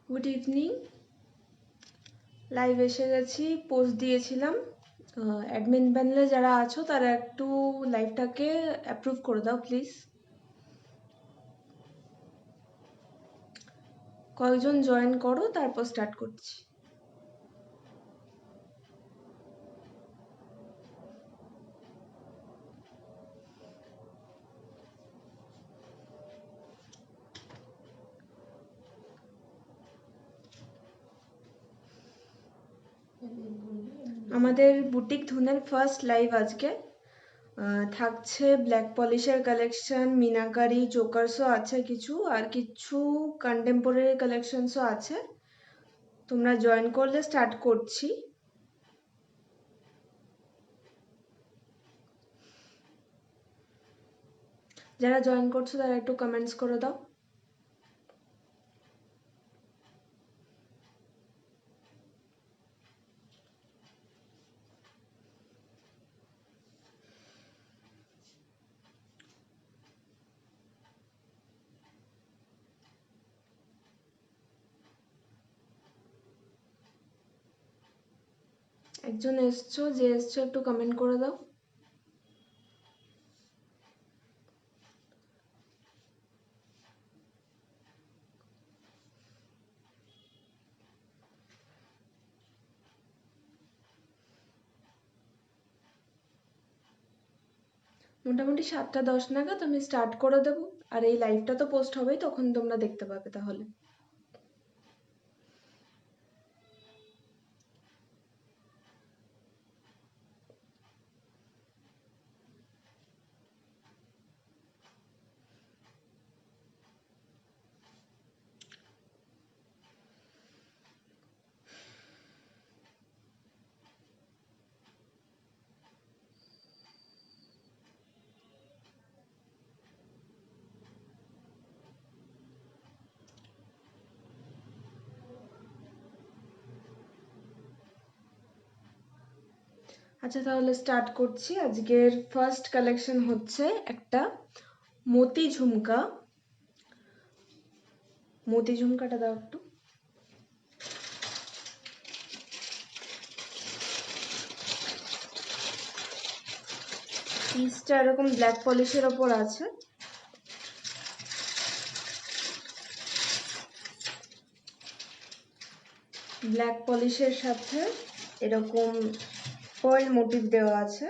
Good evening. Live এসে গেছি, post দিয়েছিলাম। অ্যাডমিন প্যানেলে যারা আছো তারা একটু লাইভটাকে অ্যাপ্রুভ করে দাও প্লিজ। কয়েকজন জয়েন করো, তারপর স্টার্ট করছি। আমাদের বুটিক ধুনের ফার্স্ট লাইভ আজকে। থাকছে ব্ল্যাক পলিশের কালেকশন, মিনাকারি, চোকার্সও আছে কিছু, আর কিছু কন্টেম্পোরারি কালেকশনসও আছে। তোমরা জয়েন করলে স্টার্ট করছি। যারা জয়েন করছো তারা একটু কমেন্টস করে দাও। একজন এসছো, যে এসছো একটু কমেন্ট করে দাও। মোটামুটি 7টা 10 নাগাদ আমি স্টার্ট করে দেবো, আর এই লাইভটা তো পোস্ট হবেই, তখন তোমরা দেখতে পাবে তাহলে। আচ্ছা, তাহলে স্টার্ট করছি। আজকের ফার্স্ট কালেকশন হচ্ছে একটা মতি ঝুমকা। মতি ঝুমকাটা দাও একটু। পিসটা এরকম ব্ল্যাক পলিশের ওপর আছে। ব্ল্যাক পলিশের সাথে এরকম পার্ল মোটিভ দেওয়া আছে।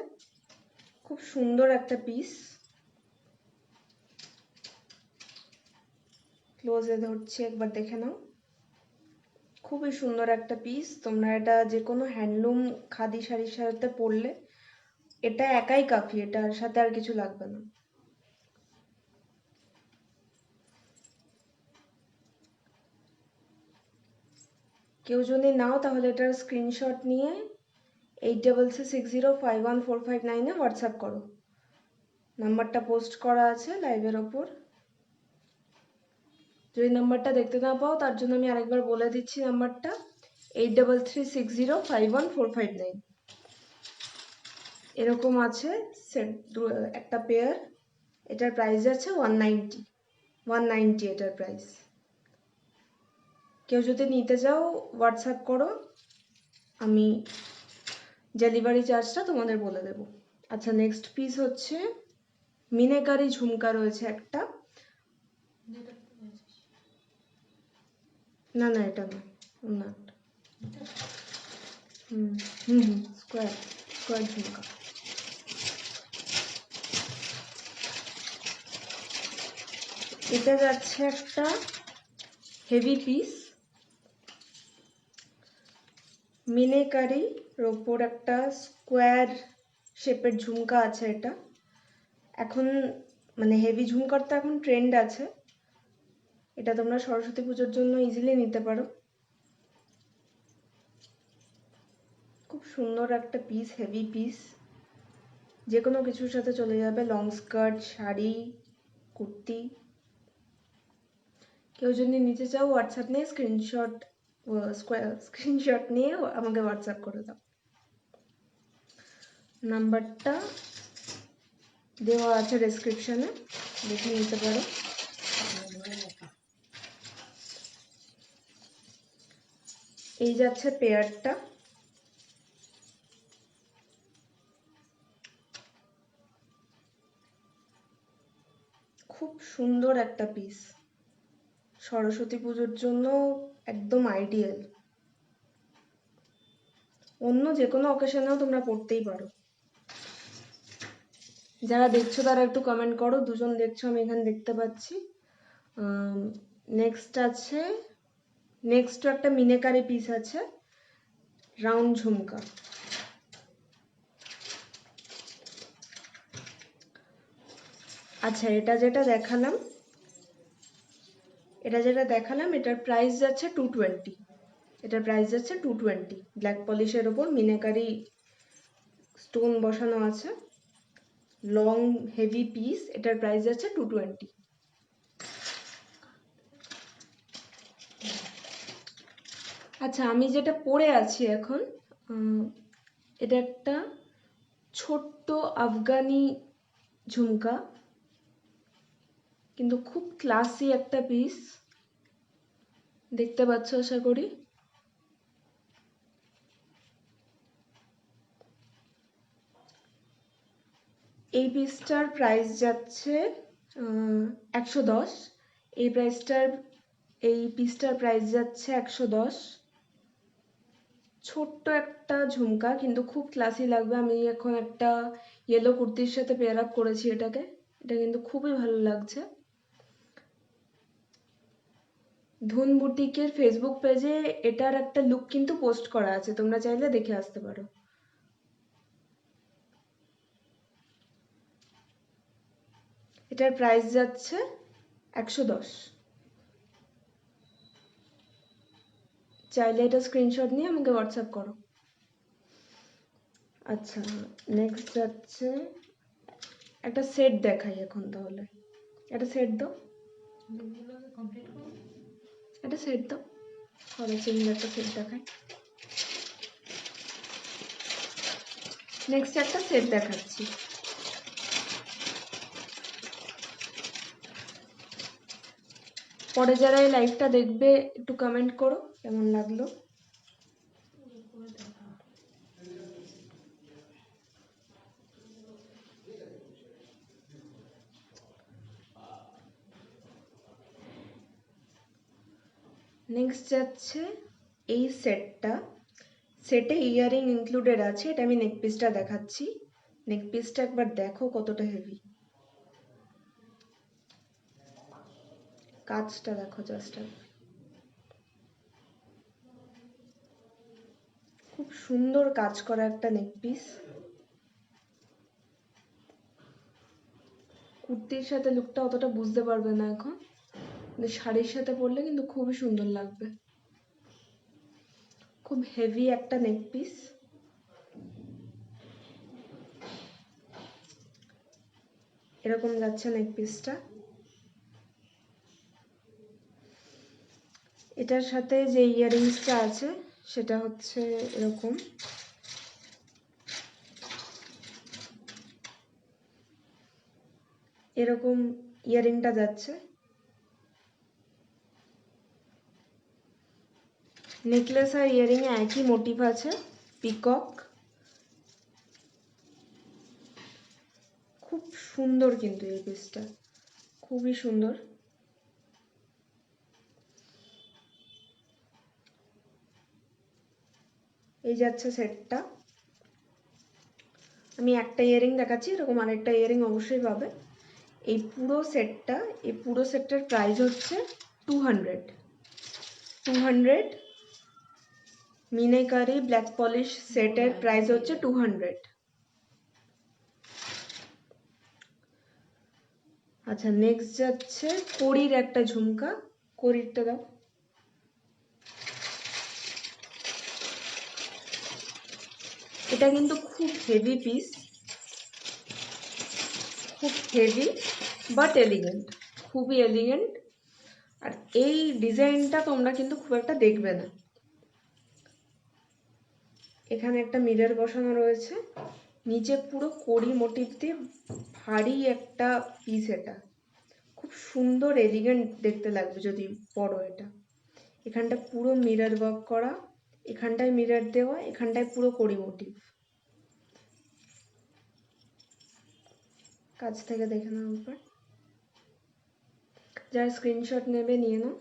খুব সুন্দর একটা পিস। ক্লোজে ধরছি, একবার দেখে নাও। খুবই সুন্দর একটা পিস। তোমরা এটা যে কোনো হ্যান্ডলুম খাদি শাড়ির সাথে পরলে এটা একাই কাফি, এটার সাথে আর কিছু লাগবে না। কেউ যদি নাও তাহলে এটার স্ক্রিনশট নিয়ে 8660514559 হোয়াটসঅ্যাপ করো। নাম্বারটা পোস্ট করা আছে লাইভের ওপর। যদি নাম্বারটা দেখতে না পাও তার জন্য আমি আরেকবার বলে দিচ্ছি নাম্বারটা 8336051459। এরকম আছে সেট, একটা পেয়ার। এটার প্রাইস আছে 190 এটার প্রাইস। কেউ যদি নিতে চাও হোয়াটসঅ্যাপ করো, আমি ডেলিভারি চার্জটা তোমাদের বলে দেবো। আচ্ছা, নেক্সট পিস হচ্ছে মিনাকারি ঝুমকা রয়েছে একটা। না না, এটা না, অন্য একটা। হুম হুম হুম, স্কোয়ার স্কোয়ার ঝুমকা। এটা যাচ্ছে একটা হেভি পিস। মিনাকারির ওপর একটা স্কোয়ার শেপের ঝুমকা আছে। এটা এখন মানে হেভি ঝুমকার তো এখন ট্রেন্ড আছে। এটা তোমরা সরস্বতী পুজোর জন্য ইজিলি নিতে পারো। খুব সুন্দর একটা পিস, হেভি পিস, যে কোনো কিছুর সাথে চলে যাবে। Long skirt, sari, kurti. কেউ যদি নিতে চাও হোয়াটসঅ্যাপ নিয়ে স্ক্রিনশট নিয়ে আমাকে হোয়াটসঅ্যাপ করে দাও। নাম্বারটা দেওয়া আছে ডেসক্রিপশনে, দেখে নিতে পারো। এই যাচ্ছে পেয়ারটা। খুব সুন্দর একটা পিস, সরস্বতী পুজোর জন্য একদম আইডিয়াল। অন্য যে কোনো অকেশনেও তোমরা পড়তেই পারো। যারা দেখছো তারা একটু কমেন্ট করো, দুজন দেখছো আমি এখানে দেখতে পাচ্ছি। নেক্সট একটা মিনেকারি পিস আছে, রাউন্ড ঝুমকা। আচ্ছা, এটা যেটা দেখালাম এটার প্রাইস যাচ্ছে 220। এটার প্রাইস যাচ্ছে 220। ব্ল্যাক পলিশের ওপর মিনেকারি স্টোন বসানো আছে, লং হেভি পিস। এটার প্রাইস যাচ্ছে 220। আচ্ছা, আমি যেটা পরে আছি এখন, এটা একটা ছোট্ট আফগানি ঝুমকা, কিন্তু খুব ক্লাসি একটা পিস, দেখতে পাচ্ছ আশা করি। এই পিসটার প্রাইস যাচ্ছে 110। এই পিসটার প্রাইস যাচ্ছে 110। ছোট্ট একটা ঝুমকা, কিন্তু খুব ক্লাসি লাগবে। আমি এখন একটা ইয়েলো কুর্তির সাথে পেয়ার আপ করেছি এটাকে, এটা কিন্তু খুবই ভালো লাগছে। ধুন বুটিকের ফেসবুক পেজে এটার একটা লুক কিন্তু পোস্ট করা আছে, তোমরা চাইলে দেখে আসতে পারো। এটার প্রাইস যাচ্ছে 110। চাইলে এটা স্ক্রিনশট নিয়ে আমাকে হোয়াটসঅ্যাপ করো। আচ্ছা, নেক্সট যাচ্ছে একটা সেট দেখাই এখন তাহলে। একটা সেট দাও, একটা সেট দাও, অরেঞ্জ একটা সেট দেখাই। নেক্সট একটা সেট দেখাচ্ছি। পরে যারা এই লাইভটা দেখবে একটু কমেন্ট করো কেমন লাগলো। নেক্সট যাচ্ছে এই সেটটা। সেটে ইয়ারিং ইনক্লুডেড আছে। এটা আমি নেক পিসটা দেখাচ্ছি। নেক পিসটা একবার দেখো কতটা হেভি, কাজটা দেখো জাস্ট। খুব সুন্দর কাজ করা একটা নেক পিস। কুর্তির সাথে লুকটা অতটা বুঝতে পারবে না এখন, কিন্তু শাড়ির সাথে পরলে কিন্তু খুবই সুন্দর লাগবে। খুব হেভি একটা নেক পিস। এরকম যাচ্ছে নেক পিসটা। এটার সাথে যে ইয়াররিংসটা আছে সেটা হচ্ছে এরকম। এরকম ইয়াররিংটা যাচ্ছে। নেকলেস আর ইয়াররিং এ একই মোটিভ আছে, পিকক। খুব সুন্দর কিন্তু এই পিসটা, খুবই সুন্দর। এই যাচ্ছে সেটটা। আমি একটা ইয়াররিং দেখাচ্ছি, এরকম আরেকটা ইয়াররিং অবশ্যই পাবে। এই পুরো সেটটার প্রাইস হচ্ছে 200। মিনাকারি ব্ল্যাক পলিশ সেটের প্রাইস হচ্ছে 200। আচ্ছা, নেক্সট যাচ্ছে কড়ির একটা ঝুমকা। কড়িরটা দাও। এটা কিন্তু খুব হেভি পিস, খুব হেভি বাট এলিগেন্ট, খুবই এলিগেন্ট। আর এই ডিজাইনটা তোমরা কিন্তু খুব একটা দেখবে না। এখানে একটা মিরর বসানো রয়েছে, নিচে পুরো কড়ি মোটিভ দিয়ে ভারী একটা পিস। এটা খুব সুন্দর এলিগেন্ট দেখতে লাগবে যদি পরো এটা। এখানটা পুরো মিরর ওয়ার্ক করা, এখানটায় মিরর দেওয়া, এখানটায় পুরো কড়ি মোটিভ। কাছ থেকে দেখে নাও একবার। যারা স্ক্রিনশট নেবে নিয়ে নাও,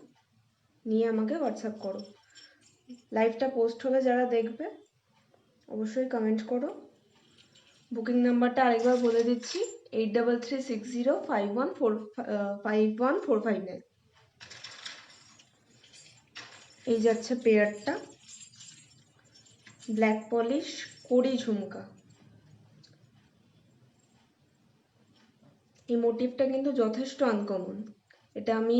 নিয়ে আমাকে হোয়াটসঅ্যাপ করো। লাইভটা পোস্ট হলে যারা দেখবে অবশ্যই কমেন্ট করো। বুকিং নাম্বারটা আরেকবার বলে দিচ্ছি, 8336051459। এই যাচ্ছে পেয়ারটা, ব্ল্যাক পলিশ কড়ি ঝুমকা। এই মোটিভটা কিন্তু যথেষ্ট আনকমন। এটা আমি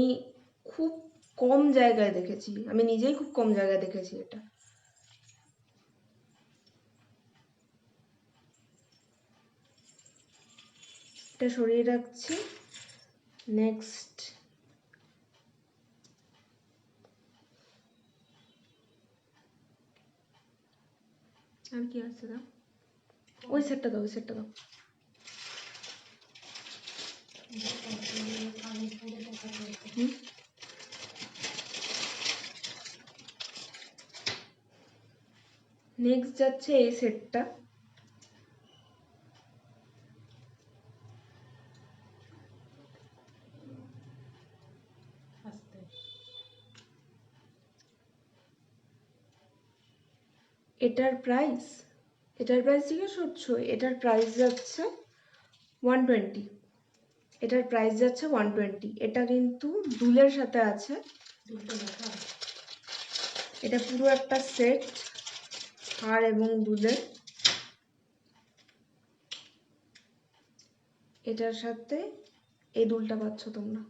খুব কম জায়গায় দেখেছি, আমি নিজেই খুব কম জায়গায় দেখেছি এটা। এটা সরিয়ে রাখছি। নেক্সট আর কি আছে দাও, ওই সেটটা দাও, ওই সেটটা দাও। নেক্সট যাচ্ছে এই সেটটা। এটার প্রাইস জিজ্ঞেস করছো? এটার প্রাইস যাচ্ছে 120। এটার প্রাইস যাচ্ছে 120। এটা কিন্তু দুলের সাথে আছে। এটা পুরো একটা সেট, হার এবং দুলের। এটার সাথে এই দুলটা পাচ্ছ তোমরা।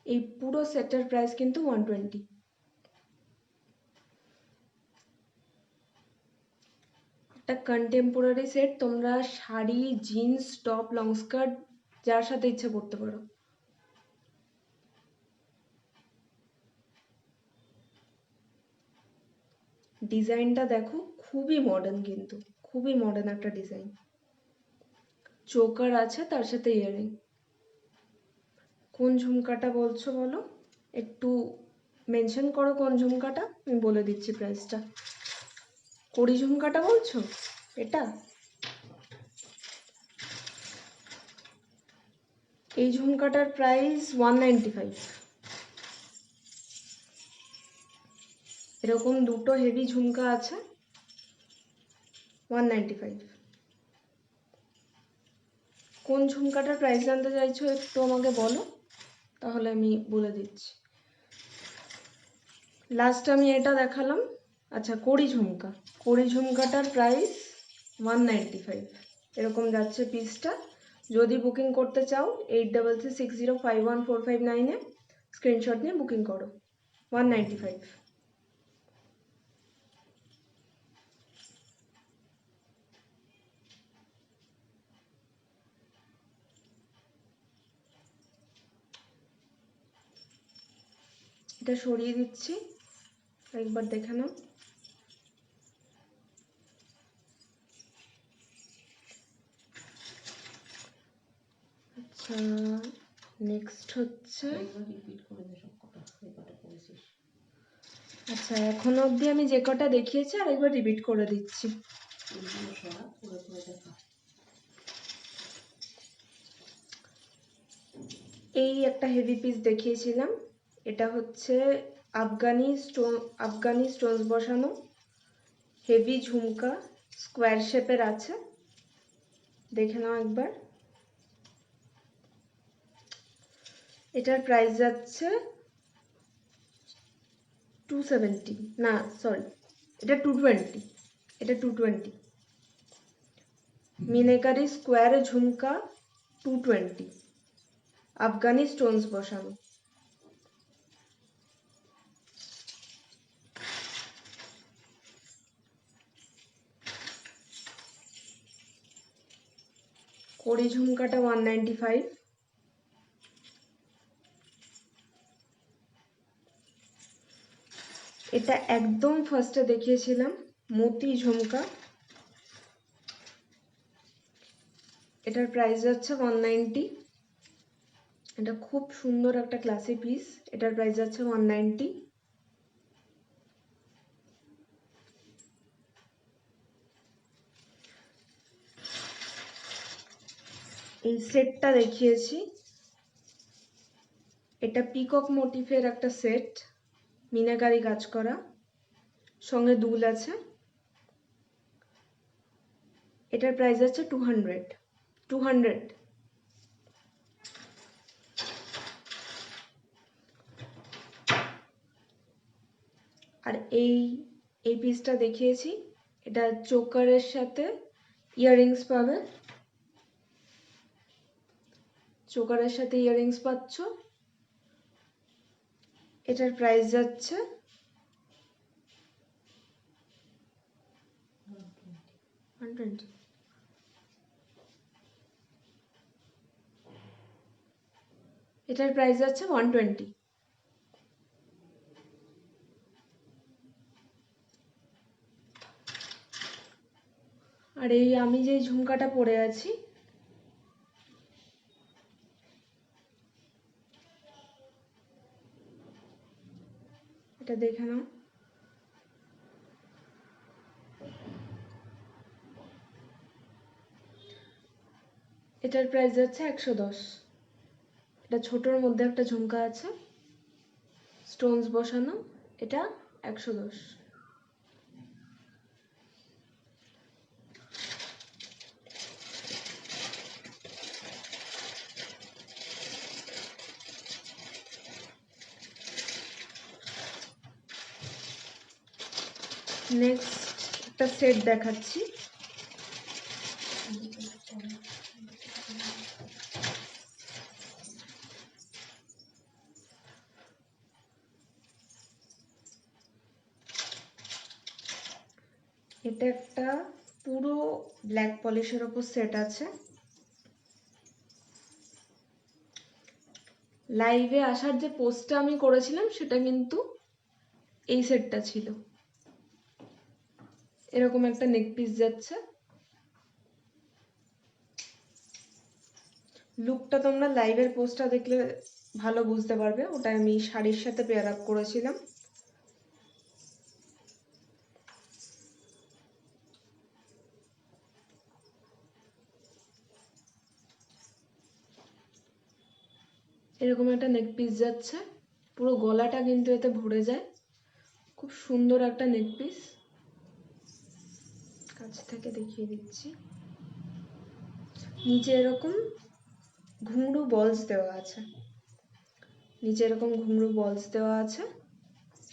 এই পুরো সেটের প্রাইস কিন্তু 120। একটা কন্টেম্পোরারি সেট, তোমরা sari, jeans, top, long skirt যার সাথে ইচ্ছে পড়তে পারো। ডিজাইনটা দেখো, খুবই মডার্ন, কিন্তু খুবই মডার্ন একটা ডিজাইন। চোকার আছে, তার সাথে ইয়ারিং। কোন ঝুমকাটা বলছো বলো, একটু মেনশন করো কোন ঝুমকাটা, আমি বলে দিচ্ছি প্রাইসটা। কড়ি ঝুমকাটা বলছো? এটা এই ঝুমকাটার প্রাইস 195। এরকম দুটো হেভি ঝুমকা আছে, 195। কোন ঝুমকাটার প্রাইস জানতে চাইছো একটু আমাকে বলো, তাহলে আমি বলে দিচ্ছি। লাস্ট আমি এটা দেখালাম। আচ্ছা, কড়ি ঝুমকাটার প্রাইস 195। এরকম যাচ্ছে পিসটা। যদি বুকিং করতে চাও 8336051459-এ স্ক্রিনশট নিয়ে বুকিং করো। 195। এটা সরিয়ে দিচ্ছি, একবার দেখে নাও। আচ্ছা, নেক্সট হচ্ছে, আচ্ছা এখনো অবধি আমি যে কটা দেখিয়েছি আর একবার রিপিট করে দিচ্ছি। এই একটা হেভি পিস দেখিয়েছিলাম, এটা হচ্ছে আফগানি স্টোনস বসানো হেভি ঝুমকা, স্কোয়ার শেপের আছে, দেখে নাও একবার। এটার প্রাইস যাচ্ছে 270, না সরি, এটা 220। এটা 220 মিনেকারি স্কোয়ার ঝুমকা, 220 আফগানি স্টোনস বসানো। কড়ি ঝুমকাটা 195। এটা একদম ফার্স্টে দেখিয়েছিলাম মতি ঝুমকা, এটার প্রাইস যাচ্ছে 190। এটা খুব সুন্দর একটা ক্লাসি পিস, এটার প্রাইস যাচ্ছে 190। এই সেটটা দেখিয়েছি, এটা পিকক মোটিফের একটা সেট, মিনাকারি কাজ করা, সঙ্গে দুল আছে। এটার প্রাইস আছে 200। আর এই পিসটা দেখিয়েছি, এটা চোকারের সাথে ইয়াররিংস পাবে, চোকারের সাথে ইয়াররিংস পাচ্ছ। এটার প্রাইস যাচ্ছে 120। এটার প্রাইস যাচ্ছে 120। আর এই আমি যে ঝুমকাটা পরে আছি, এটা দেখে নাও। এটার প্রাইস যাচ্ছে 110। এটা ছোটর মধ্যে একটা ঝুমকা আছে, স্টোনস বসানো, এটা 110। নেক্সট একটা সেট দেখাচ্ছি, এটা একটা পুরো ব্ল্যাক পলিশের ওপর সেট আছে। লাইভে আসার যে পোস্টটা আমি করেছিলাম সেটা কিন্তু এই সেটটা ছিল। এরকম একটা নেক পিস যাচ্ছে। লুকটা তোমরা লাইভের পোস্টটা দেখলে ভালো বুঝতে পারবে, ওটা আমি শাড়ির সাথে পেয়ার আপ করেছিলাম। এরকম একটা নেক পিস যাচ্ছে, পুরো গলাটা কিন্তু এতে ভরে যায়, খুব সুন্দর একটা নেক পিস। কাছ থেকে দেখিয়ে দিচ্ছি, নিচে এরকম ঘুঙরু বলস দেওয়া আছে, নিচে এরকম ঘুঙরু বলস দেওয়া আছে।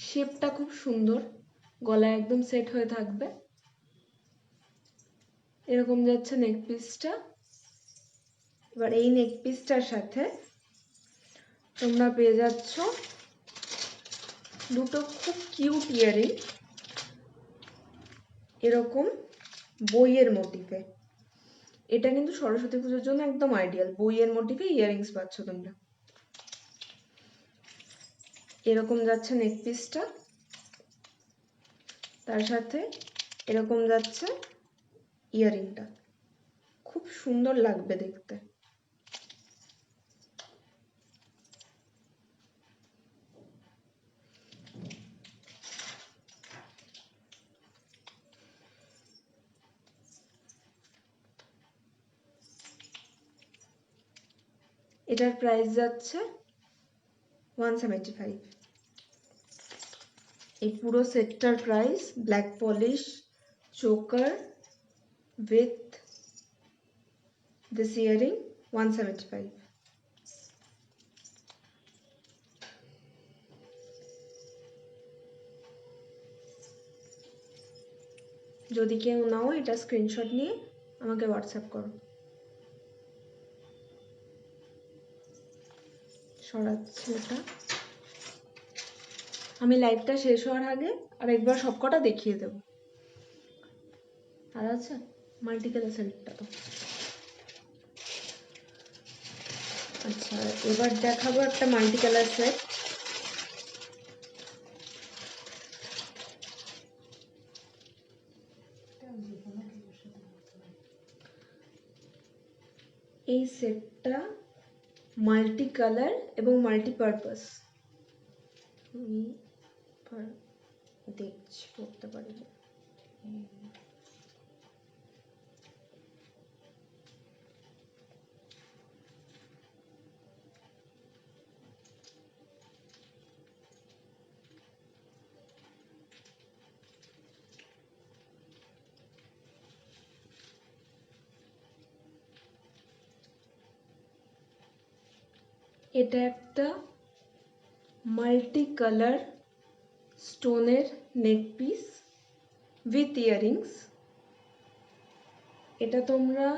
শেপটা খুব সুন্দর, গলায় একদম সেট হয়ে থাকবে। এরকম যাচ্ছে নেক পিসটা। এবার এই নেক পিসটার সাথে তোমরা পেয়ে যাচ্ছ দুটো খুব কিউট ইয়ারিং, এরকম বইয়ের মোটিফে। এটা কিন্তু সরস্বতী পুজোর জন্য একদম আইডিয়াল, বইয়ের মোটিফে ইয়ারিংস পাচ্ছ তোমরা। এরকম যাচ্ছে নেক পিসটা, তার সাথে এরকম যাচ্ছে ইয়ারিংটা, খুব সুন্দর লাগবে দেখতে। এটার প্রাইস যাচ্ছে 175। এই পুরো সেটটার price black polish, choker with this earring 175। যদি কেউ নাও, এটা স্ক্রিনশট নিয়ে আমাকে হোয়াটসঅ্যাপ করো। সরাচ্ছি এটা, আমি লাইভটা শেষ হওয়ার আগে আরেকবার সবকটা দেখিয়ে দেব। আর আছে মাল্টি কালার সেটটা তো। আচ্ছা, এবার দেখাবো একটা মাল্টি কালার সেট। এই সেটটা মাল্টি কালার এবং মাল্টিপারপাস। আমি দেখছি করতে পারি। এটা একটা মাল্টি কালার স্টোনের নেক পিস উইথ ইয়াররিংস। এটা তোমরা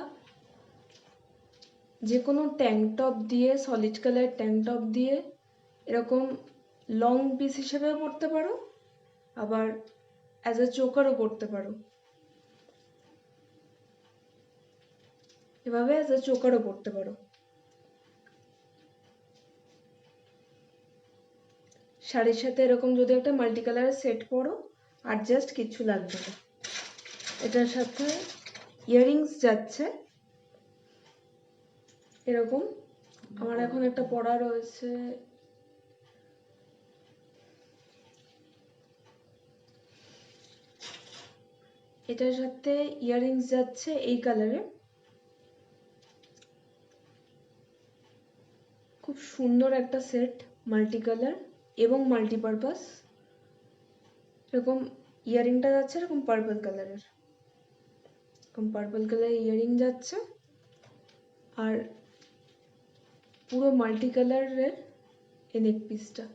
যে কোনো ট্যাঙ্ক টপ দিয়ে, সলিড কালার ট্যাঙ্ক টপ দিয়ে এরকম লং পিস হিসেবেও পরতে পারো, আবার অ্যাজ এ চোকারও পরতে পারো। এভাবে অ্যাজ এ চোকারও পরতে পারো। শাড়ির সাথে এরকম যদি একটা মাল্টি কালারের সেট পরো, আর জাস্ট কিচ্ছু লাগবে না। এটার সাথে ইয়াররিংস যাচ্ছে এরকম। আমার এখন একটা পরা রয়েছে, এটার সাথে ইয়াররিংস যাচ্ছে এই কালারে। খুব সুন্দর একটা সেট, মাল্টি কালার এবং মাল্টিপারপাস। এরকম ইয়াররিংটা যাচ্ছে এরকম পার্পল কালারের, এরকম পার্পল কালারের ইয়াররিং যাচ্ছে, আর পুরো মাল্টি কালারের এই নেক পিসটা।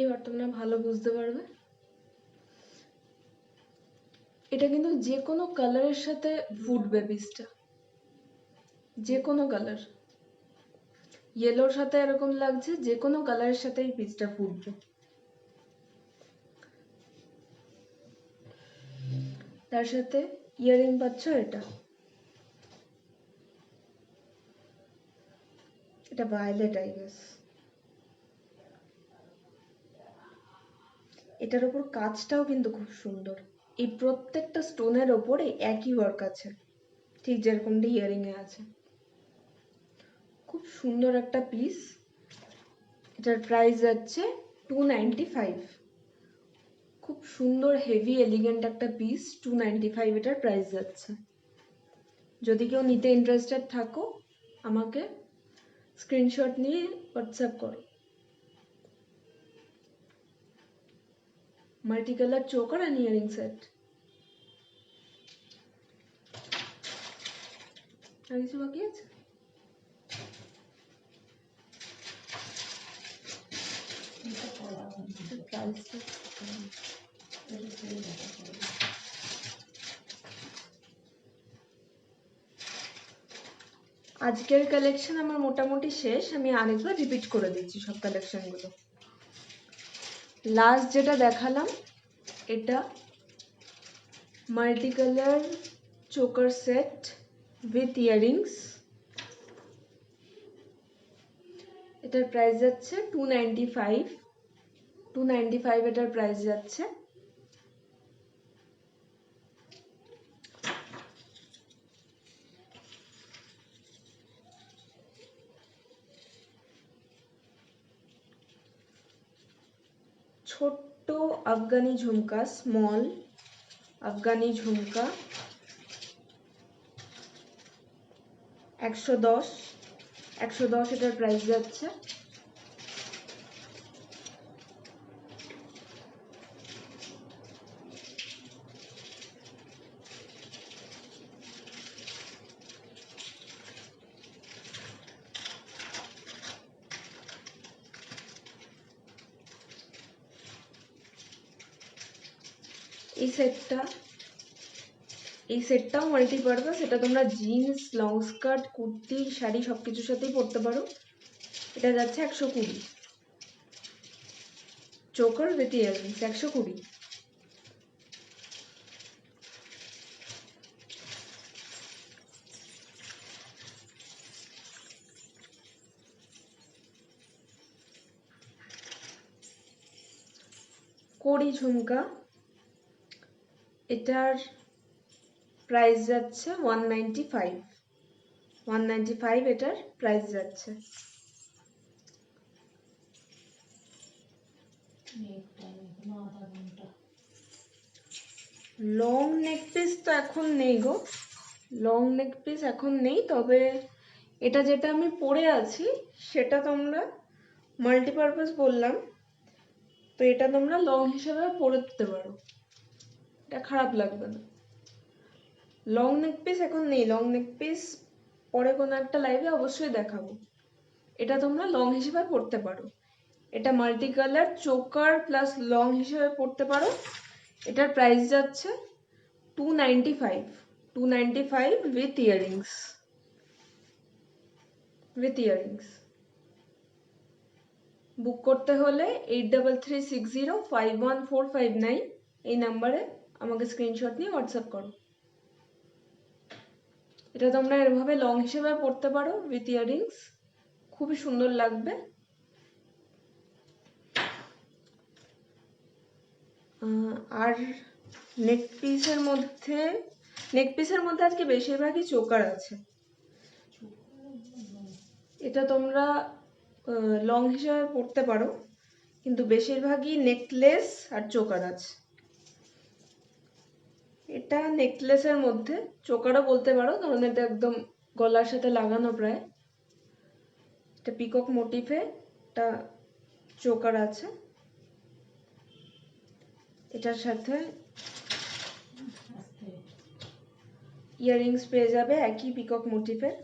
এবার তোমরা ভালো বুঝতে পারবে। এটা কিন্তু যে কোনো কালারের সাথে ফুটবে পিসটা, যে কোনো কালার। ইয়েলোর সাথে এরকম লাগছে, যে কোনো কালারের সাথে এই পিসটা ফুটবে। তার সাথে ইয়াররিং পাচ্ছ এটা, এটা ভায়োলেট আই গেস। এটার ওপর কাজটাও কিন্তু খুব সুন্দর। এই প্রত্যেকটা স্টোনের ওপরে একই ওয়ার্ক আছে, ঠিক যেরকমটা ইয়াররিং এ আছে। খুব সুন্দর একটা পিস। এটার প্রাইস যাচ্ছে 295। খুব সুন্দর হেভি এলিগেন্ট একটা পিস, 295 এটার প্রাইস যাচ্ছে। যদি কেউ নিতে ইন্টারেস্টেড থাকো আমাকে স্ক্রিনশট নিয়ে হোয়াটসঅ্যাপ করো। Multi colour choker and earring set. আর কিছু বাকি আছে? আজকের কালেকশন আমার মোটামুটি শেষ। আমি আরেকবার রিপিট করে দিচ্ছি সব কালেকশনগুলো। লাস্ট যেটা দেখালাম এটা multi colour choker set with earrings. এটার প্রাইস যাচ্ছে 295। 295 এটার প্রাইস যাচ্ছে। ছোট্ট আফগানি ঝুমকা, স্মল আফগানি ঝুমকা 110। 110 এটার প্রাইস যাচ্ছে। এই সেটটাও মাল্টিপারপাস। এটা তোমরা jeans, long skirt, kurti, sari সবকিছুর সাথেই পরতে পারো। এটা যাচ্ছে 120। Choker with earrings 120। কড়ি ঝুমকা, এটার প্রাইস যাচ্ছে 195। 195 এটার প্রাইস যাচ্ছে। লং নেক পিস তো এখন নেই গো, লং নেক পিস এখন নেই, তবে এটা যেটা আমি পরে আছি সেটা তোমরা মাল্টিপারপাস বললাম, তো এটা তোমরা লং হিসেবে পরে দিতে পারো, এটা খারাপ লাগবে না। লং নেক পিস এখন নেই, লং নেক পিস পরে কোনো একটা লাইভে অবশ্যই দেখাবো। এটা তোমরা লং হিসেবে পড়তে পারো, এটা multi colour choker plus long হিসেবে পড়তে পারো। এটার প্রাইস যাচ্ছে 295, 295 উইথ ইয়াররিংস, বুক করতে হলে 83305145 এই নাম্বারে আমাকে স্ক্রিনশট নিয়ে হোয়াটসঅ্যাপ করো। এটা তোমরা এভাবে লং হিসেবে পড়তে পারো উইথ ইয়াররিংস, খুবই সুন্দর লাগবে। আর নেক পিসের মধ্যে আজকে বেশিরভাগই চোকার আছে। এটা তোমরা লং হিসেবে পড়তে পারো, কিন্তু বেশিরভাগই নেকলেস আর চোকার আছে। এটা নেকলেসের মধ্যে চোকারও বলতে পারো, কারণ এটা একদম গলার সাথে লাগানো প্রায়। এটা পিকক মোটিফে একটা চোকার আছে, এটার সাথে ইয়াররিংস পেয়ে যাবে একই পিকক মোটিফের,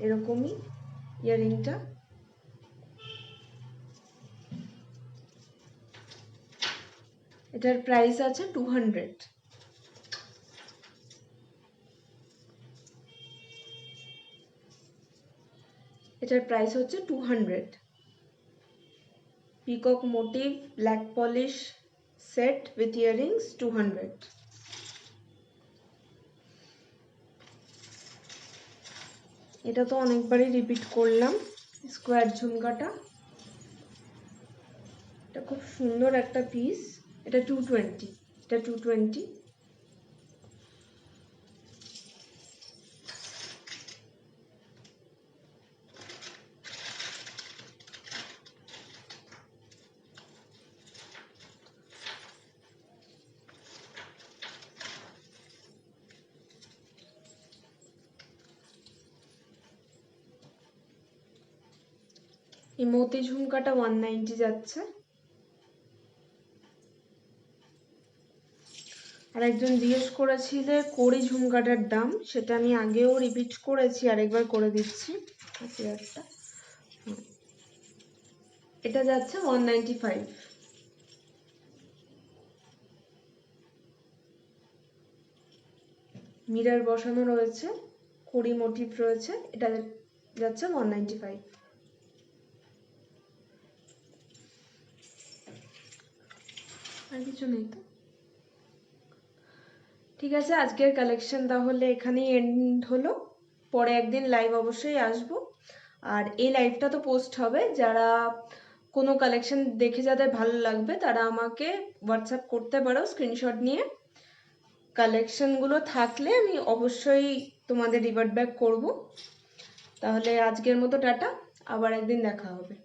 এরকমই ইয়াররিংটা। এটার প্রাইস আছে 200। এটার প্রাইস হচ্ছে 200। Peacock motive black polish set with earrings 200। এটা তো অনেকবারই রিপিট করলাম, স্কোয়ার ঝুমকাটা, এটা খুব সুন্দর একটা পিস। এটা 220, এটা 220। এই মতি ঝুমকাটা 190 যাচ্ছে। আর একজন জিজ্ঞেস করেছিলে কড়ি ঝুমকাটার দাম, সেটা আমি আগেও রিপিট করেছি, আরেকবার করে দিচ্ছি। এটা যাচ্ছে 195। মিরর বসানো রয়েছে, কড়ি মোটিভ রয়েছে, এটা যাচ্ছে 195। আর কিছু নেই তো? ঠিক আছে, আজকের কালেকশন তাহলে এখানেই এন্ড হলো। পরে একদিন লাইভ অবশ্যই আসবো, আর এই লাইভটা তো পোস্ট হবে। যারা কোনো কালেকশন দেখে যাদের ভালো লাগবে তারা আমাকে হোয়াটসঅ্যাপ করতে পারো স্ক্রিনশট নিয়ে। কালেকশনগুলো থাকলে আমি অবশ্যই তোমাদের রিভার্ট ব্যাক করবো। তাহলে আজকের মতো টাটা, আবার একদিন দেখা হবে।